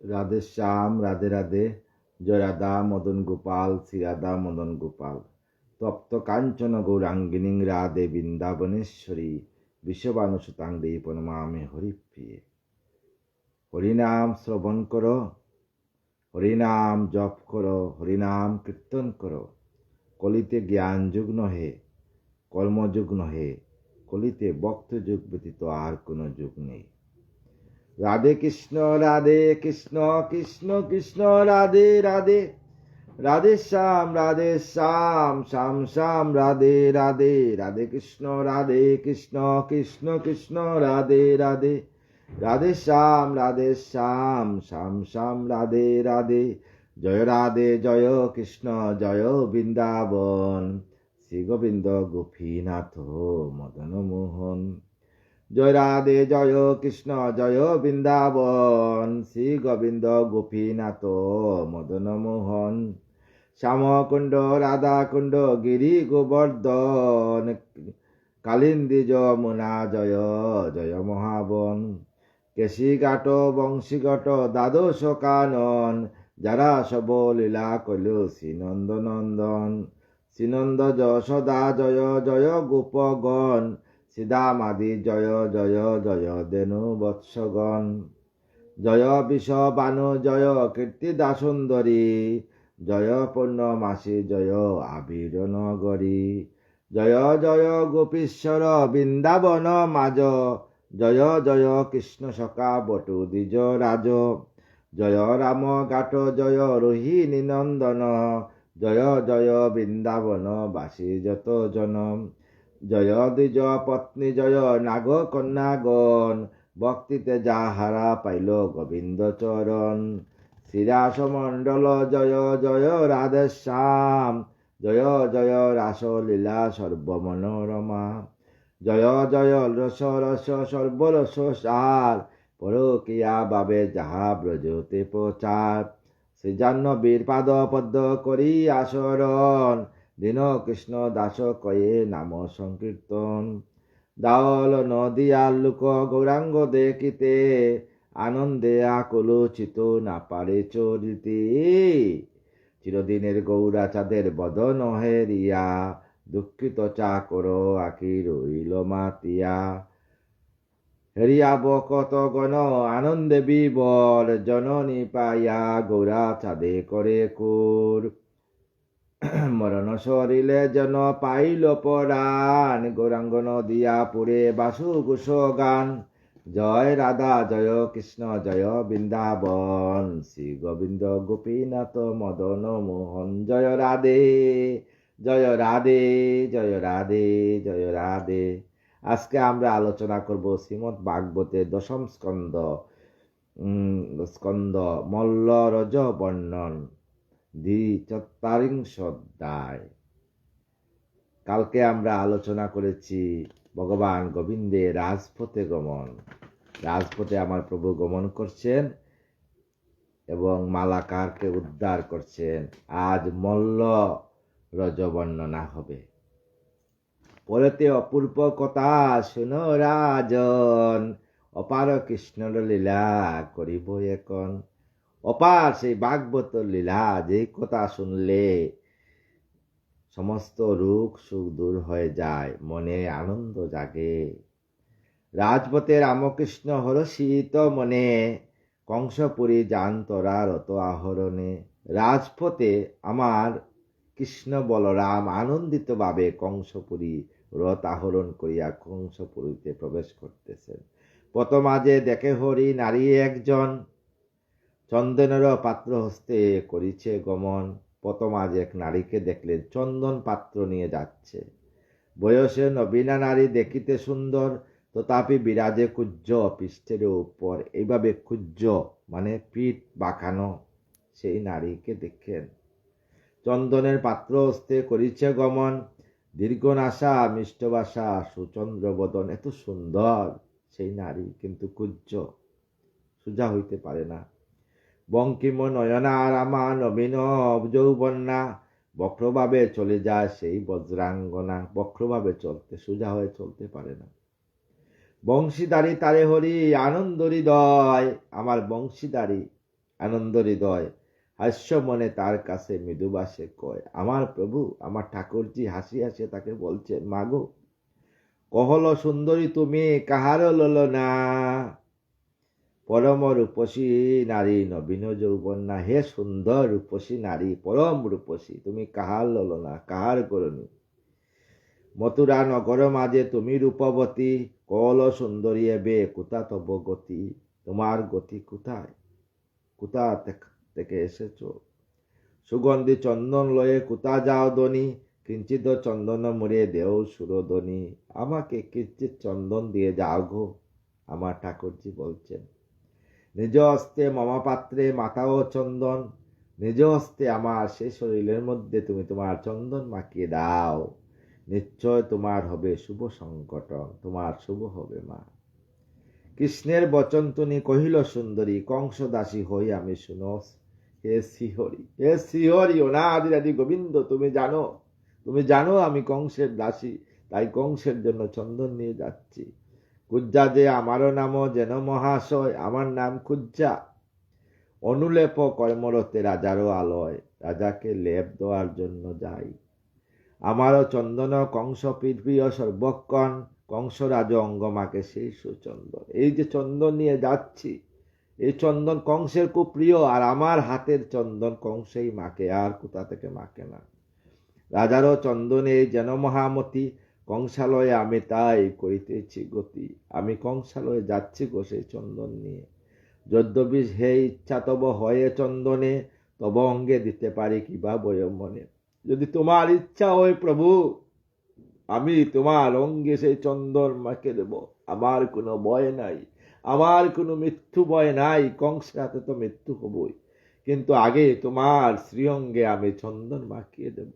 রাধে শ্যাম, রাধে রাধে। জয় রাধা মদন গোপাল, শ্রী রাধা মদন গোপাল। তপ্ত কাঞ্চন গৌরাঙ্গিনী রাধে বৃন্দাবনেশ্বরী, বিশ্ববানুসুতাং দেবী প্রণমামি হরিপ্রিয়ে। হরিনাম শ্রবণ করো, হরিনাম জপ করো, হরিনাম কীর্তন করো। কলিতে জ্ঞান যুগ নহে, কর্মযুগ নহে, কলিতে ভক্ত যুগ ব্যতীত আর কোনো যুগ নেই। রাধে কৃষ্ণ কৃষ্ণ কৃষ্ণ রাধে রাধে। রাধে শ্যাম শ্যাম শ্যাম রাধে রাধে। রাধে কৃষ্ণ কৃষ্ণ কৃষ্ণ রাধে রাধে। রাধে শ্যাম শ্যাম শ্যাম রাধে রাধে। জয় কৃষ্ণ জয় বৃন্দাবন, শ্রী গোবিন্দ গোপীনাথ মদন মোহন। জয় রাধে জয় কৃষ্ণ জয় বৃন্দাবন, শ্রী গোবিন্দ গোপীনাথ মদন মোহন। শ্যামকুণ্ড রাধাকুণ্ড গিরি গোবর্ধন, কালিন্দী যমুনা জয় জয় মহাবন। কেশিঘাট বংশীঘাট দ্বাদশ কানন, যারা সব লীলা কইল শ্রীনন্দ নন্দন। শ্রীনন্দ যশোদা জয় জয় গোপগণ, সীতামাদি জয় জয় জয় দেনু বৎসগণ। জয় বিষবানু জয় কীর্তিদা সুন্দরী, জয় পূর্ণমাসী জয় আবির নগরী। জয় জয় গোপীশ্বর বৃন্দাবন মাজ, জয় জয় কৃষ্ণ সখা বটু দ্বিজ রাজ। জয় রাম ঘাট জয় রোহিণী নন্দন, জয় জয় বৃন্দাবন বাসী যত জন। জয় দ্বিজ পত্নী জয় নাগ কন্যাগণ, ভক্তিতে যাহারা পাইল গোবিন্দ চরণ। শ্রীরাস মণ্ডল জয় জয় রাধে শ্যাম, জয় জয় রাসলীলা সর্বমনোরমা। জয় জয় রস রস সর্বরস সার, পরকিয়া বাবে যাহা ব্রজতে প্রচার। শ্রীজাহ্নবীর পাদ পদ্ম করি আসরণ, দীন কৃষ্ণ দাস কয়ে নাম সংকীর্তন। দাওল নদিয়ার লোক গৌরাঙ্গ দেখিতে, আনন্দে আকুলোচিত না পারে চরিতে। চিরদিনের গৌরা চাঁদের বদন হেরিয়া, দুঃখিত চাকর আঁকি রইল মাতিয়া। হেরিয়াব কত গণ আনন্দে বিবর, জননী পাইয়া গৌরা চাঁদে করে কুর। মরণ সরিলে যেন পাইল পরাণ, গৌরাঙ্গ নদিয়া পুরে বাসু কুশ গান। জয় রাধা জয় কৃষ্ণ জয় বৃন্দাবন, শ্রী গোবিন্দ গোপীনাথ মদন মোহন। জয় রাধে জয় রাধে জয় রাধে জয় রাধে। আজকে আমরা আলোচনা করব শ্রীমদ্ ভাগবতের দশম স্কন্দ মল্ল রজ বর্ণন, ৪৪ অধ্যায়। কালকে আমরা আলোচনা করেছি ভগবান গোবিন্দের রাজপথে গমন। রাজপথে আমার প্রভু গমন করছেন এবং মালাকারকে উদ্ধার করছেন। আজ মল্ল রজ বর্ণনা হবে। পরেতে অপূর্ব কথা শুনো রাজন, অপার কৃষ্ণর লীলা করিব এখন। অপার সেই ভাগবত লীলা, যে কথা শুনলে সমস্ত রোগ সুখ দূর হয়ে যায়, মনে আনন্দ জাগে। রাজপথে রামকৃষ্ণ হরষিত মনে, কংসপুরী যান তোরা রত আহরণে। রাজপথে আমার কৃষ্ণ বলরাম আনন্দিত ভাবে কংসপুরী রথ আহরণ করিয়া কংসপুরীতে প্রবেশ করতেছেন। পথমাঝে দেখে হরি নারী একজন, চন্দনের পাত্র হস্তে করিছে গমন। পথমাঝে এক নারীকে দেখলেন চন্দন পাত্র নিয়ে যাচ্ছে। বয়সে নবীনা নারী, দেখিতে সুন্দর, তথাপি বিরাজে কুজ্জ পৃষ্ঠের উপর। এইভাবে কুজ্জ মানে পিঠ বাঁকানো সেই নারীকে দেখেন। চন্দনের পাত্র হস্তে করিছে গমন, দীর্ঘনাসা মিষ্টভাষা সুচন্দ্র বদন। এত সুন্দর সেই নারী, কিন্তু কুজ্জ, সোজা হইতে পারে না। বঙ্কিম নয়না রামা নবীন যৌবন্যা, বক্রভাবে চলে যায় সেই বজ্রাঙ্গনা। বক্রভাবে চলতে, সোজা হয়ে চলতে পারে না। বংশীদারি তারে হরি আনন্দ হৃদয়, আমার বংশীদারি আনন্দ হৃদয় হাস্য মনে তার কাছে মৃদুবাসে কয়, আমার প্রভু, আমার ঠাকুরজি হাসি হাসে তাকে বলছেন, মাগো কহল সুন্দরী তুমি কাহার ললনা, পরম রূপসী নারী নবীন যৌবন না। হে সুন্দর রূপসী নারী, পরম রূপসী, তুমি কাহার ললনা, কাহার করণী? মথুরা নগর মাঝে তুমি রূপবতী, কল সুন্দরী এবে কোথা তব গতি? তোমার গতি কোথায়, কোথা থেকে এসেছ? সুগন্ধি চন্দন লয়ে কোথা যাও দনি, কিঞ্চিত চন্দন মুড়ে দেও সুরদনি। আমাকে কিঞ্চিত চন্দন দিয়ে যাও গো, আমার ঠাকুরজি বলছেন। নিজ হস্তে মামা পাত্রে মাথাও চন্দন, নিজ হস্তে আমার সে শরীরের মধ্যে তুমি তোমার চন্দন মাখিয়ে দাও, নিশ্চয় তোমার হবে শুভ সংকটন, তোমার শুভ হবে মা। কৃষ্ণের বচন তুমি কহিল সুন্দরী, কংস দাসী হই আমি শুনো। হে শ্রীহরি, হে শ্রীহরি, অনাদিরাদি গোবিন্দ, তুমি জানো আমি কংসের দাসী, তাই কংসের জন্য চন্দন নিয়ে যাচ্ছি। কুজ্জা যে আমারও নাম যেন মহাশয়, আমার নাম কুজ্জা। অনুলেপ কর্মরতে রাজারও আলয়, রাজাকে লেপ দেওয়ার জন্য যাই। আমারও চন্দন কংস প্রিয় সর্বক্ষণ, কংস রাজ অঙ্গমাকে সেই সুচন্দন। এই যে চন্দন নিয়ে যাচ্ছি, এই চন্দন কংসের খুব প্রিয়, আর আমার হাতের চন্দন কংসেই মাকে, আর কোথা থেকে মাকে না। রাজারও চন্দনে যেন মহামতি, কংসালয়ে আমি তাই করিতেছি গতি। আমি কংসালয়ে যাচ্ছি গো সেই চন্দন নিয়ে। যদ্যপি হে ইচ্ছা তব হয়ে চন্দনে, তব অঙ্গে দিতে পারি কিবা বয় মনে। যদি তোমার ইচ্ছা হয় প্রভু, আমি তোমার অঙ্গে সেই চন্দন মাকে দেব, আমার কোনো ভয় নাই, আমার কোনো মৃত্যু ভয় নাই। কংসের হাতে তো মৃত্যু হবই, কিন্তু আগে তোমার শ্রীঅঙ্গে আমি চন্দন মাখিয়ে দেব।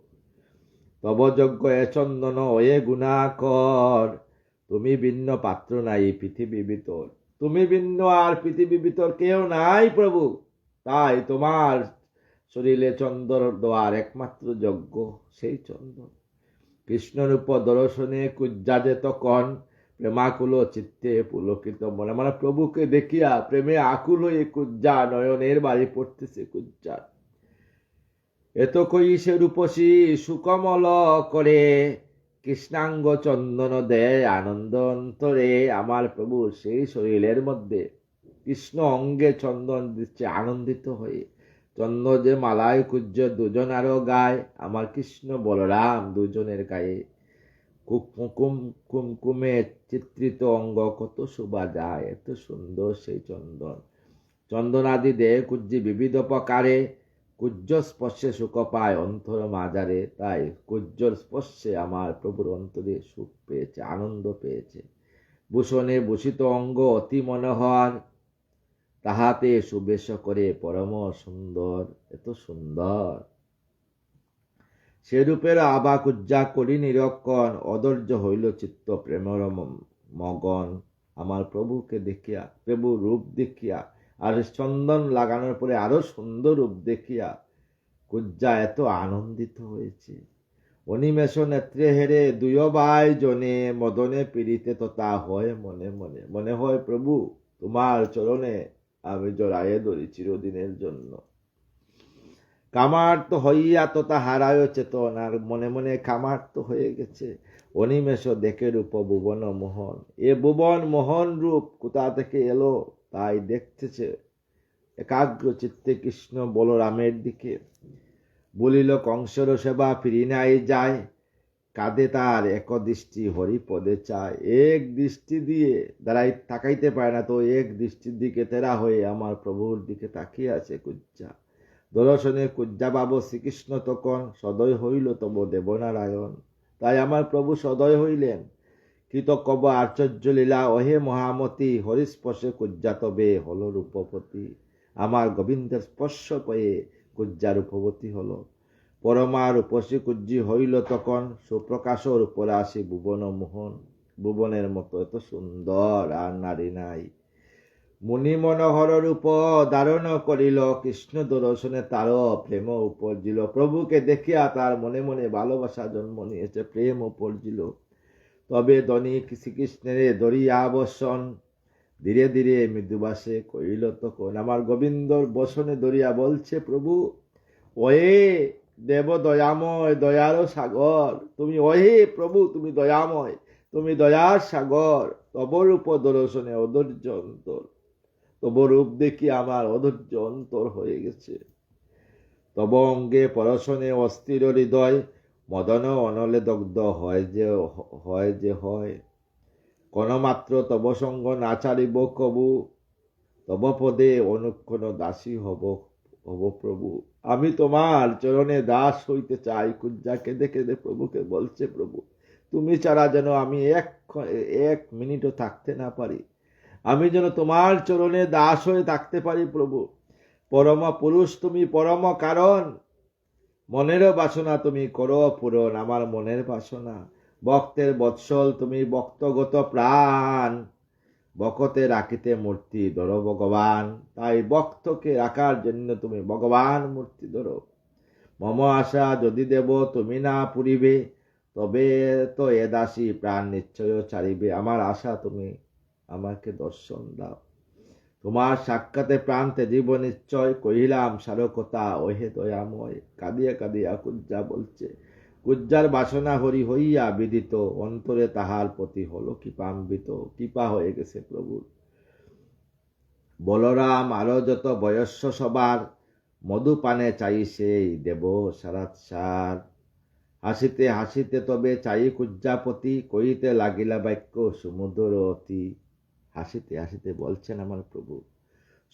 তব যজ্ঞ এ চন্দন এ গুণাকর, তুমি ভিন্ন পাত্র নাই পৃথিবী ভিতর, তুমি ভিন্ন আর পৃথিবী ভিতর কেউ নাই প্রভু, তাই তোমার শরীরে চন্দন দেওয়ার একমাত্র যজ্ঞ সেই চন্দন। কৃষ্ণরূপ দর্শনে কুজ্জা যে তখন, প্রেমাকুল চিত্তে পুলকিত মনে, মানে প্রভুকে দেখিয়া প্রেমে আকুল হয়ে কুজ্জা নয়নের বাড়ি পড়তেছে কুজ্জা। এত কই সে রূপসী সুকমল করে, কৃষ্ণাঙ্গ চন্দন দেয় আনন্দ অন্তরে। আমার প্রভু সেই শরীরের মধ্যে কৃষ্ণ অঙ্গে চন্দন দিচ্ছে আনন্দিত হয়ে। চন্দন যে মালায় কুজ্জ দুজন আরো গায়, আমার কৃষ্ণ বলরাম দুজনের গায়ে। কুমকুমে চিত্রিত অঙ্গ কত শোভা যায়, এত সুন্দর সেই চন্দন। চন্দন আদি দেহ কুজ্জি বিবিধ প্রকারে, কুজ্জ স্পর্শে সুখ পায় অন্তর মাজারে। তাই কুজ্জর স্পর্শে আমার প্রভুর অন্তরে সুখ পেয়েছে, আনন্দ পেয়েছে। ভূষণে ভূষিত অঙ্গ অতি মনোহর, তাহাতে সুবেশ করে পরম সুন্দর, এত সুন্দর। সেরূপের আবা কুজ্জা করি নিরক্ষণ, অধৈর্য হইল চিত্ত প্রেমর মগন। আমার প্রভুকে দেখিয়া, প্রভু রূপ দেখিয়া, আর চন্দন লাগানোর পরে আরো সুন্দর রূপ দেখিয়া কুজ্জা এত আনন্দিত হয়েছে। অনিমেষ নেত্রে হেরে দুয় ভাই জনে, মদনে পীড়িতে তথা হয় মনে মনে। মনে হয় প্রভু তোমার চরণে আমি জড়াইয়ে ধরি চিরদিনের জন্য। কামার্ত হইয়া তথা হারায় চেতন, আর মনে মনে কামার্ত হয়ে গেছে। অনিমেষ দেখে রূপ ভুবন মোহন, এ ভুবন মোহন রূপ কোথা থেকে এলো, তাই দেখতেছে একাগ্র চিত্তে কৃষ্ণ বলরামের দিকে। বলিল কংসর সেবা ফিরি নাই যায়, কাঁদে তার এক দৃষ্টি হরিপদে চায়। এক দৃষ্টি দিয়ে দাঁড়াই তাকাইতে পারে না, তো এক দৃষ্টির দিকে তেরা হয়ে আমার প্রভুর দিকে তাকিয়ে আছে কুজ্জা। দর্শনে কুজ্জা বাবু শ্রীকৃষ্ণ তখন, সদয় হইল তব দেবনারায়ণ। তাই আমার প্রভু সদয় হইলেন। কৃতকব আশ্চর্য লীলা ওহে মহামতি, হরিস্পর্শে কুজ্জা তবে হল রূপপতি। আমার গোবিন্দের স্পর্শ পেয়ে কুজ্জা রূপবতী হল। পরমা রূপসী কুজ্জি হইল তখন, সুপ্রকাশ রূপরে আসি ভুবন মোহন। ভুবনের মতো এত সুন্দর আর নারী নাই। মুনি মনোহর রূপ ধারণ করিল, কৃষ্ণ দর্শনে তার প্রেম উপজিল। প্রভুকে দেখিয়া তার মনে মনে ভালোবাসা জন্ম নিয়েছে, প্রেম উপজিল। তবে ধনী শ্রীকৃষ্ণের ধরিয়া বসন, ধীরে ধীরে মৃদুবাসে কহিল তখন আমার গোবিন্দর বসনে ধরিয়া বলছে, প্রভু ওহে দেব দয়াময়, দয়ার সাগর তুমি, ওহে প্রভু তুমি দয়াময়, তুমি দয়ার সাগর, তব রূপ দর্শনে অধৈর্য অন্তর, তব রূপ দেখি আমার অধৈর্য অন্তর হয়ে গেছে। তব অঙ্গে পরশনে অস্থির হৃদয়, মদন অনলে দগ্ধ হয় যে হয়, কণমাত্র তব সঙ্গ না চারিব কবু, তব পদে অনুক্ষণ দাসী হব প্রভু। আমি তোমার চরণে দাস হইতে চাই। কুঞ্জা কেঁদে কেঁদে প্রভুকে বলছে, প্রভু তুমি ছাড়া যেন আমি এক মিনিটও থাকতে না পারি, আমি যেন তোমার চরণে দাস হয়ে থাকতে পারি। প্রভু পরম পুরুষ তুমি, পরম কারণ, মনের বাসনা তুমি করো পূরণ, আমার মনের বাসনা। ভক্তের বৎসল তুমি, ভক্তগত প্রাণ, ভকতে রাখিতে মূর্তি ধরো ভগবান, তাই ভক্তকে রাখার জন্য তুমি ভগবান মূর্তি ধরো। মম আশা যদি দেব তুমি না পুরিবে, তবে তো এ দাসী প্রাণ নিশ্চয় ছাড়িবে। আমার আশা তুমি আমাকে দর্শন দাও, তোমার সাক্ষাতে প্রাণ তেজিব নিশ্চয়, কহিলাম সারকতা ওহে দয়াময়। কাঁদিয়া কাঁদিয়া কুজ্জা বলছে, কুজ্জার বাসনা হরি হইয়া বিদিত, অন্তরে তাহার প্রতি হলো কৃপাম্বিত, কৃপা হয়ে গেছে প্রভুর। বলরাম আরো যত বয়স্য সবার, মধুপানে চাই সেই দেব সারাৎসার। হাসিতে হাসিতে তবে চাই কুজ্জাপতি, কহিতে লাগিলা বাক্য সমুদ্র অতি। হাসিতে হাসিতে বলছেন আমার প্রভু,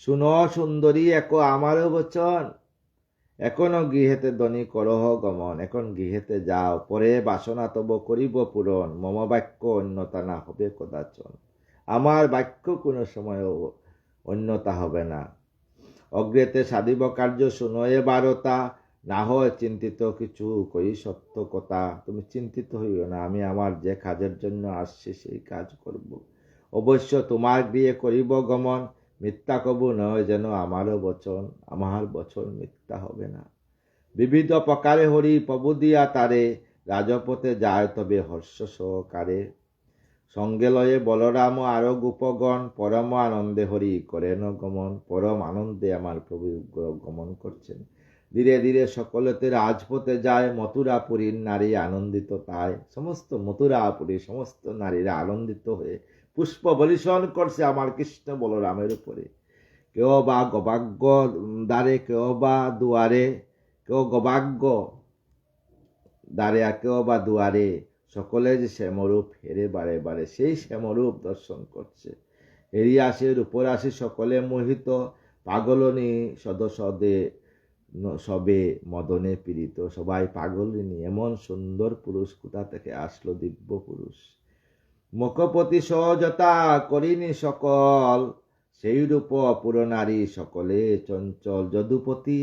শুনো সুন্দরী এক আমারও বচন, এখনো গৃহেতে ধনী করহ গমন, এখন গৃহেতে যাও, পরে বাসনা তব করিব পূরণ, মম বাক্য অন্যতা না হবে কদাচন। আমার বাক্য কোনো সময় অন্যতা হবে না। অগ্রেতে সাধিব কার্য শুনো এ বারতা, না হয় চিন্তিত কিছু কই সত্য কথা। তুমি চিন্তিত হইও না, আমি আমার যে কাজের জন্য আসছি সেই কাজ করব। অবশ্য তোমার গৃহে করিব গমন, মিথ্যা কবু নয় যেন আমারও বচন, আমার বচন মিথ্যা হবে না। বিবিধ প্রকারে হরি প্রভু দিয়া তারে, রাজপথে যায় তবে হর্ষ সহকারে। সঙ্গে লয়ে বলরাম আরো গোপগণ, পরম আনন্দে হরি করেন গমন। পরম আনন্দে আমার প্রভু গমন করছেন। ধীরে ধীরে সকলেতে রাজপথে যায়, মথুরাপুরীর নারী আনন্দিত তাই। সমস্ত মথুরাপুরী সমস্ত নারীরা আনন্দিত হয়ে পুষ্প বলিশন করছে আমার কৃষ্ণ বলরামের উপরে। কেউ বা গবাগ্য দ্বারে, কেউ বা দুয়ারে, কেউ গবাগ্য দ্বারে আর কেউ বা দুয়ারে, সকলে যে শ্যামরূপ হেরে বারে বারে সেই শ্যামরূপ দর্শন করছে। হেরিয়াসে রূপরাশি সকলে মোহিত, পাগলনি সদসদে সবে মদনে পীড়িত। সবাই পাগলিনী, এমন সুন্দর পুরুষ কোথা থেকে আসলো দিব্য পুরুষ। মুখপতি সহজতা করিনি সকল, সেই রূপ পুরনারী সকলে চঞ্চল। যদুপতি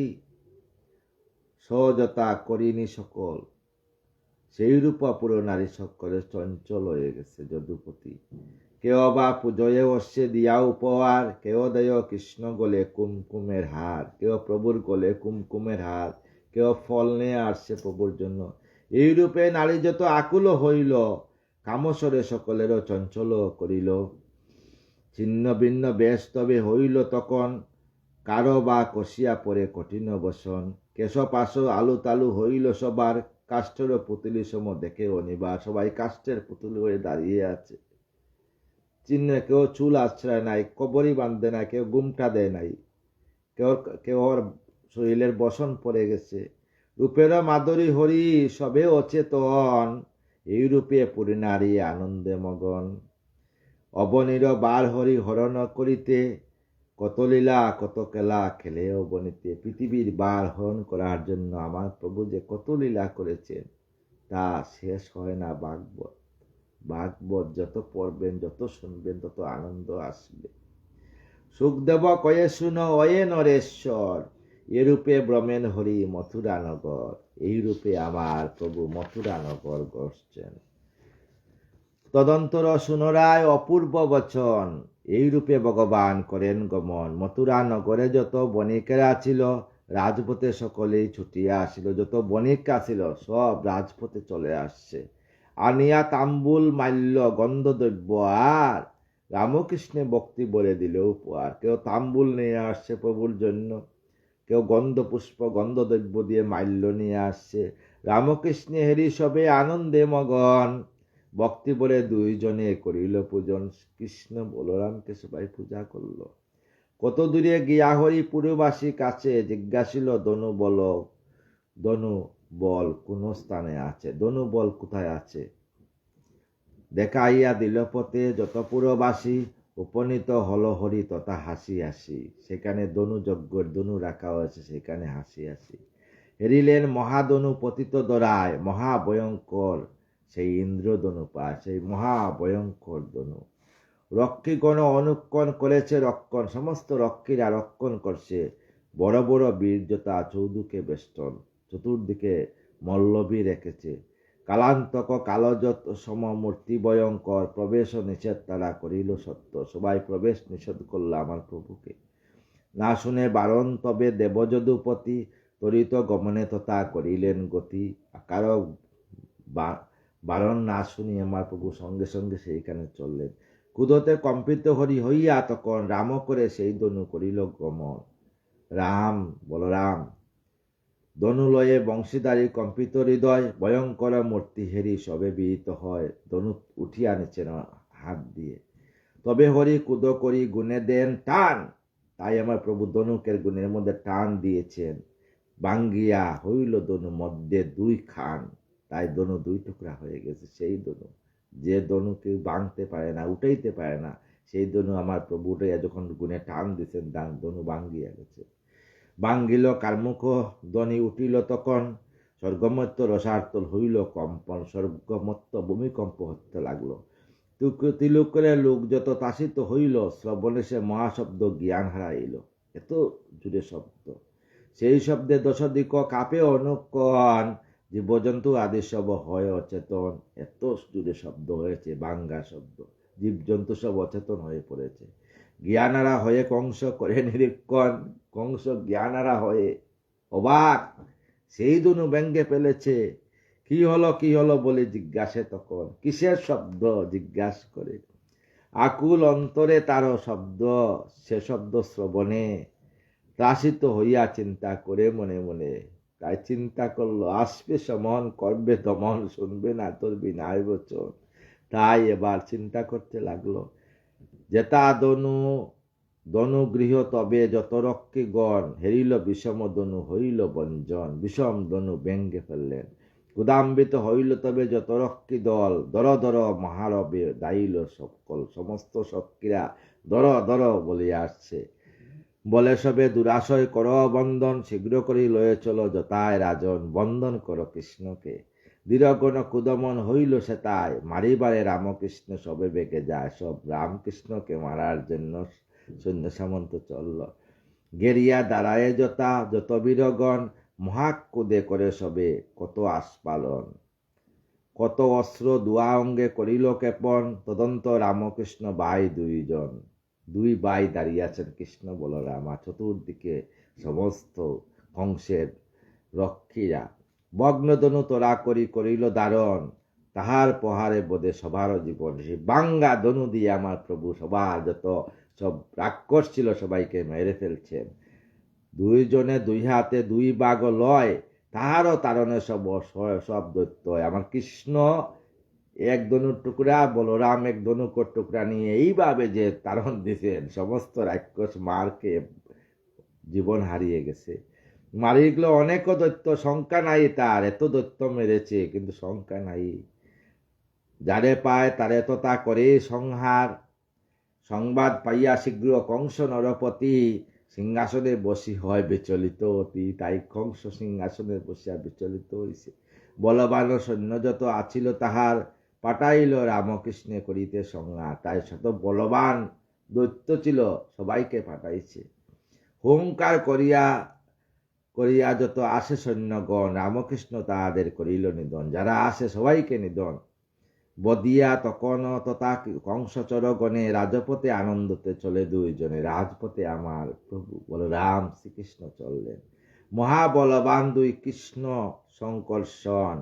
সহজতা করিনি সকল, সেই রূপ পুরনারী সকলে চঞ্চল হয়ে গেছে যদুপতি। কেউ বা পুজোয় অশ্বে দিয়া উপহার, কেউ দেয় কৃষ্ণ গলে কুমকুমের হার, কেউ প্রভুর গলে কুমকুমের হার, কেউ ফল নিয়ে আসছে প্রভুর জন্য। এই রূপে নারী যত আকুল হইল, কামসরে সকলেরও চঞ্চল করিল। ছিন্ন ভিন্ন বেশ তবে হইল তখন, কারো বা কষিয়া পরে কঠিন বসন। কেশপাশ আলু তালু হইল সবার, কাষ্ঠের পুতুলি সম দেখে অনিবার। সবাই কাষ্ঠের পুতুল হয়ে দাঁড়িয়ে আছে। চিহ্ন কেউ চুল আশ্রয় নাই, কবরই বাঁধে নাই, কেউ গুমটা দেয় নাই, কেউ শরীরের বসন পড়ে গেছে। রূপের মাধুরী হরি সবে অচেতন, এই রূপে পুরী নারী আনন্দে মগন। অবনীর বার হরি হরণ করিতে, কত লীলা কত খেলা খেলে অবনীতে। পৃথিবীর বার হরণ করার জন্য আমার প্রভু যে কত লীলা করেছেন তা শেষ হয় না। ভাগবত যত পড়বেন, যত শুনবেন, তত আনন্দ আসবে। সুখদেব কয়ে শুনো ওয়ে নরেশ্বর, এরূপে ব্রহ্মেন হরি মথুরানগর। এই রূপে আমার প্রভু মথুরানগর গড়ছেন। তদন্তর শুনরায় অপূর্ব বচন, এই রূপে ভগবান করেন গমন। মথুরা নগরে যত বণিকেরা ছিল, রাজপথে সকলেই ছুটিয়া আসিল। যত বণিকরা ছিল সব রাজপথে চলে আসছে। আনিয়া তাম্বুল মাল্য গন্ধদ্রব্য আর রামকৃষ্ণে ভক্তি বলে দিল উপহার। কেউ তাম্বুল নিয়ে আসছে প্রভুর জন্য, কেউ গন্ধ পুষ্প গন্ধদ্রব্য দিয়ে মাল্য নিয়ে আসছে। রামকৃষ্ণ হেরি সবে আনন্দে মগন, ভক্তি বলে দুইজনে করিল পূজন। কৃষ্ণ বলরামকে সবাই পূজা করলো। কত দূরে গিয়া হরিপুরবাসী কাছে জিজ্ঞাসিল ধনু বল, ধনু বল কোন স্থানে আছে, ধনু বল কোথায় আছে। দেখাইয়া দিল পথে যত পুরবাসী, উপনীত হল হরি তথা হাসি হাসি। সেখানে ধনু যজ্ঞের ধনু রাখা হয়েছে, সেখানে হাসি হাসি। হেরিলেন মহাধনু পতিত দরায়, মহাভয়ঙ্কর সেই ইন্দ্রধনু পায়, সেই মহাভয়ঙ্কর ধনু। রক্ষীগণ অনুক্ষণ করেছে রক্ষণ, সমস্ত রক্ষীরা রক্ষণ করছে। বড় বড় বীর্যতা চৌদুকে বেষ্টন, চতুর্দিকে মল্লবী রেখেছে। কালান্তক কালযত সমমূর্তি ভয়ঙ্কর, প্রবেশ নিষেধ তারা করিল সত্য। সবাই প্রবেশ নিষেধ করল আমার প্রভুকে। না শুনে বারণ তবে দেবযদুপতি, তরিত গমনে তথা করিলেন গতি। কারো বারণ না শুনি আমার প্রভু সঙ্গে সঙ্গে সেইখানে চললেন। কুদতে কম্পিত হরি হইয়া তখন, রাম করে সেই ধনু করিল গমন। রাম বলরাম ধনু লয়ে বংশীধারী কম্পিত হৃদয়, ভয়ঙ্কর মূর্তি হেরি সবে বিহিত হয়। ধনু উঠিয়া নিচ্ছেন হাত দিয়ে, তবে হরি কুদ করি গুণে দেন টান। তাই আমার প্রভু ধনুকের গুণের মধ্যে টান দিয়েছেন। বাঙ্গিয়া হইল ধনু মধ্যে দুই খান, তাই ধনু দুই টুকরা হয়ে গেছে। সেই ধনু, যে ধনু কেউ ভাঙতে পারে না, উঠাইতে পারে না, সেই ধনু আমার প্রভু উঠাইয়া যখন গুণে টান দিচ্ছেন, ধনু ভাঙ্গিয়া গেছে। ভাঙ্গিল কার্মুখ ধ্বনি উঠিল তখন, স্বর্গমত্ত রসার্তল হইল কম্পন। স্বর্গমত্ত ভূমিকম্প হতে লাগলো। তিলুকের লোক যত তাসিত হইল, শ্রবণে সে মহাশব্দ জ্ঞান হারাইল। এত জুড়ে শব্দ, সেই শব্দে দশদিক কাপে অনুক্ষণ, জীবজন্তু আদি সব হয় অচেতন। এত জুড়ে শব্দ হয়েছে, বাঙ্গা শব্দ, জীবজন্তু সব অচেতন হয়ে পড়েছে। জ্ঞানারা হয়ে কংস করে নিরীক্ষণ, কংস জ্ঞানারা হয়ে অবাক, সেই ধনু ব্যঙ্গে ফেলেছে। কি হলো বলে জিজ্ঞাসে তখন, কিসের শব্দ জিজ্ঞাস করে। আকুল অন্তরে তার শব্দ, সে শব্দ শ্রবণে ত্রাসিত হইয়া চিন্তা করে মনে মনে। তাই চিন্তা করলো, আসবে সমন করবে দমন, শুনবে না তোর বিনায় বচন। তাই এবার চিন্তা করতে লাগলো, যেতা ধনু গৃহ তবে যত রক্ষীগণ, হেরিল বিষম ধনু হইল বঞ্জন। বিষম ধনু ব্যঙ্গে ফেললেন। ক্ষুদাম্বিত হইল তবে যত রক্ষী দল, দর দর মহারবে দাইল সকল। সমস্ত শক্তিরা দর দর বলিয়া আসছে। বলে সবে দুরাশয় কর বন্দন, শীঘ্র করি লয়ে চলো যথায় রাজন। বন্দন করো কৃষ্ণকে। দৃঢ়গণ কুদমন হইল সে তাই, মারিবারে রামকৃষ্ণ সবে বেগে যায়। সব রামকৃষ্ণকে মারার জন্য সৈন্য সামন্ত চলল। গেরিয়া দাঁড়ায় যত বীরগণ, মহাকুদে করে সবে কত আস্পালন। কত অস্ত্র দুয়া অঙ্গে করিল ক্ষেপণ, তদন্ত রামকৃষ্ণ ভাই দুইজন। দুই ভাই দাঁড়িয়ে আছেন, কৃষ্ণ বলরাম। চতুর্দিকে সমস্ত কংসের রক্ষীরা। ভগ্নধনু তোরা করিল দারণ, তাহার প্রহারে বোধে সবার জীবন। সে বাঙ্গা ধনু দিয়ে আমার প্রভু সবার যত সব রাক্ষস ছিল সবাইকে মেরে ফেলছেন। দুইজনে দুই হাতে দুই বাঘ লয়, তাহারও তারণে সব দৈত্য। আমার কৃষ্ণ এক ধনুর টুকরা, বলরাম এক ধনুকর টুকরা নিয়ে এইভাবে যে তারণ দিতেন, সমস্ত রাক্ষস মারকে জীবন হারিয়ে গেছে। মারিগুলো অনেক দৈত্য, সংখ্যা নাই তার, এত দৈত্য মেরেছে কিন্তু সংখ্যা নাই। যারে পায় তারে তো তা করে সংহার। সংবাদ পাইয়া শীঘ্র কংস নরপতি, সিংহাসনে বসি হয় বিচলিত অতি। তাই কংস সিংহাসনে বসিয়া বিচলিত হইছে। বলবান সৈন্য যত আছিল তাহার, পাঠাইল রামকৃষ্ণে করিতে সংহার। তাই শত বলবান দৈত্য ছিল, সবাইকে পাঠাইছে। হুঙ্কার করিয়া যত আসে সৈন্যগণ, রামকৃষ্ণ তাহাদের করিল নিধন। যারা আসে সবাইকে নিধন। বদিয়া তখন তথা কংসচরগণে, রাজপথে আনন্দতে চলে দুইজনে। রাজপথে আমার প্রভু বলরাম শ্রীকৃষ্ণ চললেন। মহাবলবান দুই কৃষ্ণ সংকর্ষণ,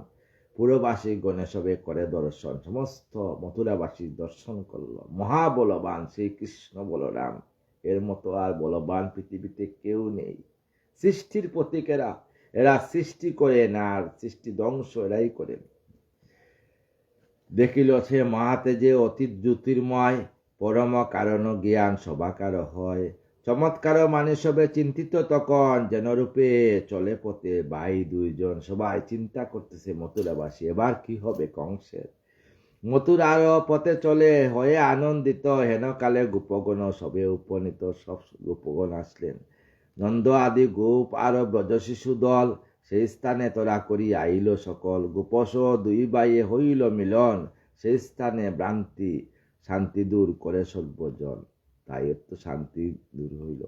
পুরবাসী গণে সবে করে দর্শন, সমস্ত মথুরাবাসী দর্শন করল। মহাবলবান শ্রীকৃষ্ণ বলরাম, এর মতো আর বলবান পৃথিবীতে কেউ নেই। সৃষ্টির প্রতীকেরা, এরা সৃষ্টি করে না, আর সৃষ্টি ধ্বংস এরাই করে। দেখিল সে মহাতেজে অতি জ্যোতির্ময়, পরম কারণ জ্ঞান সবাকার হয়। চমৎকার মানে সবে চিন্তিত তখন, যেন রূপে চলে পথে ভাই দুইজন। সবাই চিন্তা করতেছে মথুরাবাসী, এবার কি হবে কংসের। মথুরার পথে চলে হয়ে আনন্দিত, হেন কালে গোপগণ সবে উপনীত। সব গোপগণ আসলেন, নন্দ আদি গোপ আর ব্রজ শিশু দল, সেই স্থানে তোরা করি আইল সকল। গোপস দুই বাইয়ে হইল মিলন, সেই স্থানে ভ্রান্তি শান্তি দূর করে সর্বজন। তাই একটু শান্তি দূর হইল।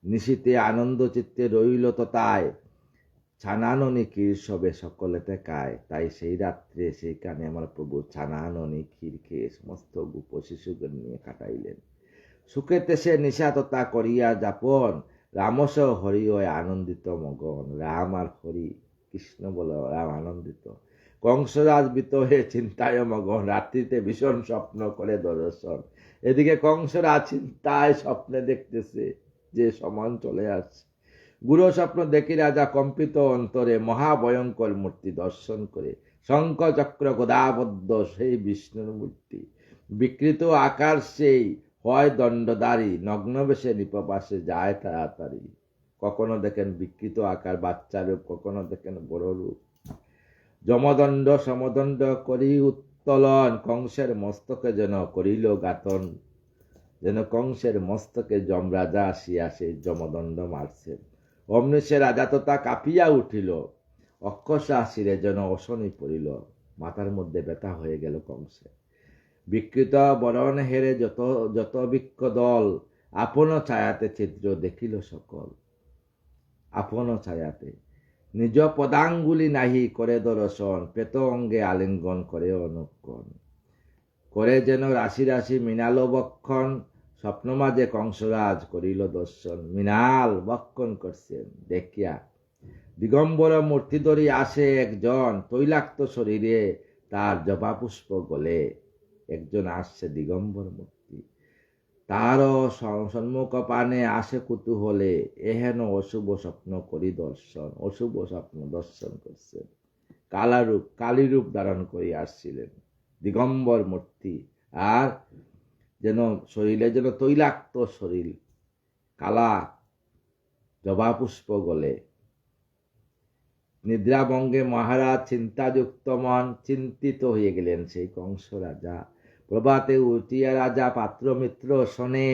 নিশীতে আনন্দ চিত্তে রইল তথায়, ছানাননি ক্ষীর সবে সকলেতে খায়। তাই সেই রাত্রে সেইখানে আমার প্রভু ছানাননি ক্ষীর খেয়ে সমস্ত গোপ শিশুদের নিয়ে কাটাইলেন। সুখেতে সে নিশা তথা করিয়া যাপন, রামস হরি হয় আনন্দিত মগন। রাম আর হরি, কৃষ্ণ বল রাম আনন্দিত। কংসরাজ বিত হয়ে চিন্তায় মগন, রাত্রিতে ভীষণ স্বপ্ন করে দর্শন। এদিকে কংসরা চিন্তায় স্বপ্নে দেখতেছে যে সমান চলে আসছে। গুরু স্বপ্ন দেখি রাজা কম্পিত অন্তরে, মহাভয়ঙ্কর মূর্তি দর্শন করে। শঙ্খ চক্র গদাবদ্ধ সেই বিষ্ণুর মূর্তি, বিকৃত আকার সেই হয় দণ্ডধারী, নগ্নবেশে নিপবাসে যায় তাড়াতাড়ি। কখনো দেখেন বিকৃত আকার বাচ্চা রূপ, কখনো দেখেন বড় রূপ। যমদণ্ড সমদণ্ড করি উত্তোলন, কংসের মস্তকে যেন করিল গাতন। যেন কংসের মস্তকে যমরাজা আসিয়া সেই যমদণ্ড মারছেন। অমনি সে রাজা তথা কাঁপিয়া উঠিল, অক্ষসা শিরে যেন অশনি পড়িল। মাথার মধ্যে ব্যথা হয়ে গেল কংসে। বিকৃত বরণ হেরে যত যত বৃক্ষ দল, আপন ছায়াতে ছিদ্র দেখিল সকল। আপন ছায়াতে নিজ পদাঙ্গুলি নাহি করে দর্শন, পেত অঙ্গে আলিঙ্গন করে অনুক্ষণ। করে যেন রাশি রাশি মৃণাল বক্ষণ, স্বপ্ন মাঝে কংসরাজ করিল দর্শন। মৃণাল বক্ষণ করছেন দেখিয়া, দিগম্বর মূর্তি ধরি আসে একজন, তৈলাক্ত শরীরে তার জবা পুষ্প গলে। একজন আসছে দিগম্বর মূর্তি, তারও সম্মুখ পানে আসে কুতূহলে। এহেন অশুভ স্বপ্ন করি দর্শন, অশুভ স্বপ্ন দর্শন করছেন। কালারূপ কালীরূপ ধারণ করে আসছিলেন দিগম্বর মূর্তি, আর যেন শরীরে যেন তৈলাক্ত শরীর, কালা জবা পুষ্প গলে। নিদ্রাভঙ্গে মহারাজ চিন্তাযুক্ত মন, চিন্তিত হয়ে গেলেন সেই কংস রাজা। প্রভাতে উঠিয়া রাজা পাত্র মিত্র শোনে,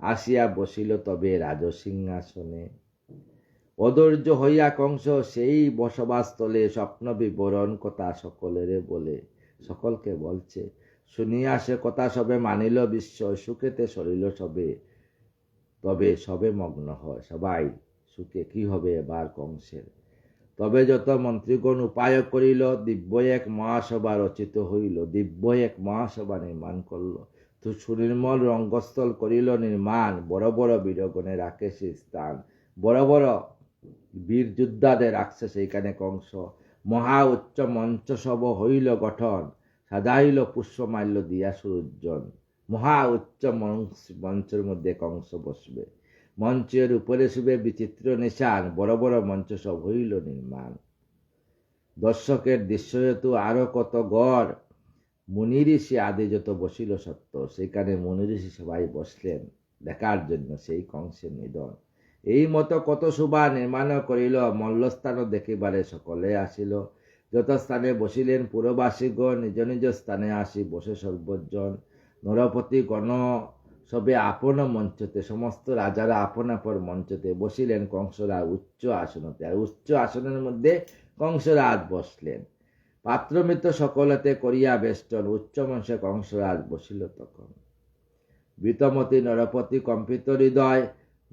আসিয়া বসিল তবে রাজসিংহাসনে। অধৈর্য হইয়া কংস সেই বসবাসস্থলে, স্বপ্ন বিবরণ কথা সকলের বলে। সকলকে বলছে, শুনিয়া সে কথা সবে মানিল বিস্ময়, সুখেতে সরিল সবে। তবে সবে মগ্ন হয়, সবাই সুখে কি হবে এবার কংসের। তবে যত মন্ত্রীগণ উপায় করিল, দিব্য এক মহাসভা রচিত হইল। দিব্য এক মহাসভা নির্মাণ করল, তো সুনির্মল রঙ্গস্থল করিল নির্মাণ। বড় বড় বীরগণে রাখে সে স্থান, বড় বড় বীর যোদ্ধাদের রাখছে সেইখানে কংস। মহা উচ্চ মঞ্চ সব হইল গঠন, সাজাইল পুষ্পমাল্য দিয়া সুরুজ্জন। মহা উচ্চ মঞ্চের মধ্যে কংস বসবে, মঞ্চের উপরে শুবে বিচিত্র নিশান। বড় বড় মঞ্চ সব হইল নির্মাণ। দর্শকের দৃশ্য হেতু আরো কত গড়, মুনি ঋষি আদি যত বসিল সত্য। সেখানে মুনি ঋষি সবাই বসলেন দেখার জন্য সেই কংসের নিধন। এই মতো কত শোভা নির্মাণ করিল, মল্লস্থান দেখিবারে সকলে আসিল। যত স্থানে বসিলেন পুরবাসীগণ, নিজ নিজ স্থানে আসি বসে সর্বজন। নরপতি গণ সবে আপন মঞ্চতে, সমস্ত রাজারা আপন আপন মঞ্চতে বসিলেন। কংসরা উচ্চ আসনতে, আর উচ্চ আসনের মধ্যে কংসরাজ বসলেন। পাত্রমিত্র সকলেতে করিয়া বেষ্টন, উচ্চ মঞ্চে কংসরাজ বসিল তখন। বৃতমতী নরপতি কম্পিত হৃদয়,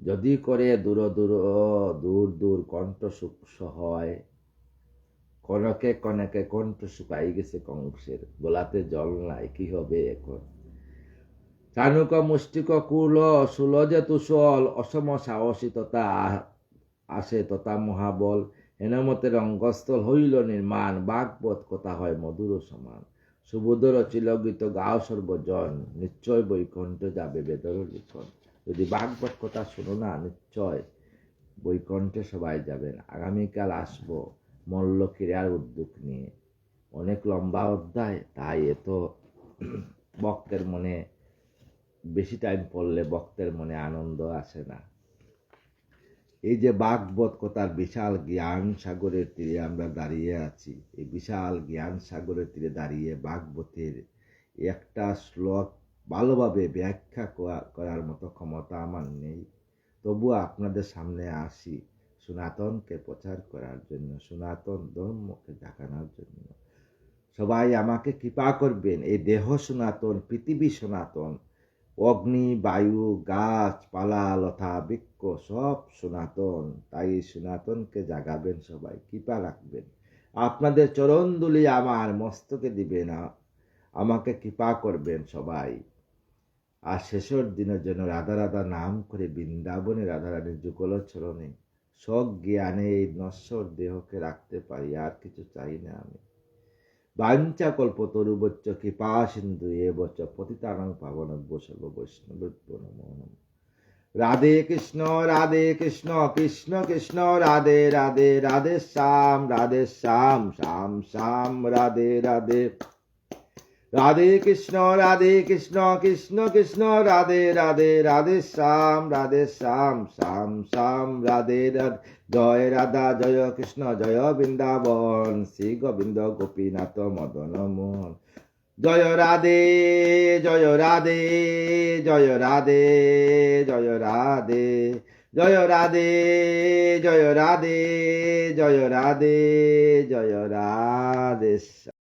যদি করে দূর দূর দূর দূর কণ্ঠ সুখ হয়। কনকে কনকে কণ্ঠ শুকাই গেছে কংসের, গোলাতে জল নাই, কি হবে এখন। চানুক মুষ্টিক কুল সুল যে তুষল, অসম সাহসী তথা আসে তথা মহাবল। হেনমতে রঙ্গস্থল হইল নির্মাণ, ভাগবত কথা হয় মধুর সমান। সুবোধর চিলগীত গাও সর্বজন, নিশ্চয় বৈকুণ্ঠ যাবে বেদর লিখন। যদি ভাগবত কথা শুনো না, নিশ্চয় বৈকুণ্ঠে সবাই যাবেন। আগামীকাল আসবো মল্লক্রীড়ার উদ্যোগ নিয়ে। অনেক লম্বা অধ্যায়, তাই এত ভক্তের মনে বেশি টাইম পড়লে ভক্তের মনে আনন্দ আসে না। এই যে ভাগবত কথার বিশাল জ্ঞান সাগরের তীরে আমরা দাঁড়িয়ে আছি, এই বিশাল জ্ঞান সাগরের তীরে দাঁড়িয়ে ভাগবতের একটা শ্লোক ভালোভাবে ব্যাখ্যা করার মতো ক্ষমতা আমার নেই। তবুও আপনাদের সামনে আসি সনাতনকে প্রচার করার জন্য, সনাতন ধর্মকে দেখানোর জন্য। সবাই আমাকে কৃপা করবেন। এই দেহ সনাতন, পৃথিবী সনাতন, অগ্নি, বায়ু, গাছ পালা, লতা বৃক্ষ সব সনাতন। তাই সনাতনকে জাগাবেন, সবাই কৃপা রাখবেন। আপনাদের চরণ ধুলি আমার মস্তকে দিবেন, আমাকে কৃপা করবেন সবাই। আর শেষের দিনের জন্য রাধা রাধা নাম করে বৃন্দাবনে রাধারানীর যুগল চরণে সজ্ঞানে এই নশ্বর দেহকে রাখতে পারি, আর কিছু চাই না আমি। বাঞ্ছা কল্পতরুবচ্চ কৃপা সিন্ধু এবচ পতিতানাং পাবনেভ্যো সর্ব বৈষ্ণবেভ্যো নমো নমঃ। রাধে কৃষ্ণ কৃষ্ণ কৃষ্ণ রাধে রাধে, রাধে শ্যাম শ্যাম শ্যাম রাধে রাধে। রাধে কৃষ্ণ কৃষ্ণ কৃষ্ণ রাধে রাধে, রাধে শ্যাম শ্যাম শ্যাম রাধে রাধে। জয় রাধা জয় কৃষ্ণ জয় বৃন্দাবন, শ্রী গোবিন্দ গোপীনাথ মদন মোহন। জয় রাধে জয় রাধে জয় রাধে জয় রাধে, জয় রাধে জয় রাধে জয় রাধে জয় রাধে।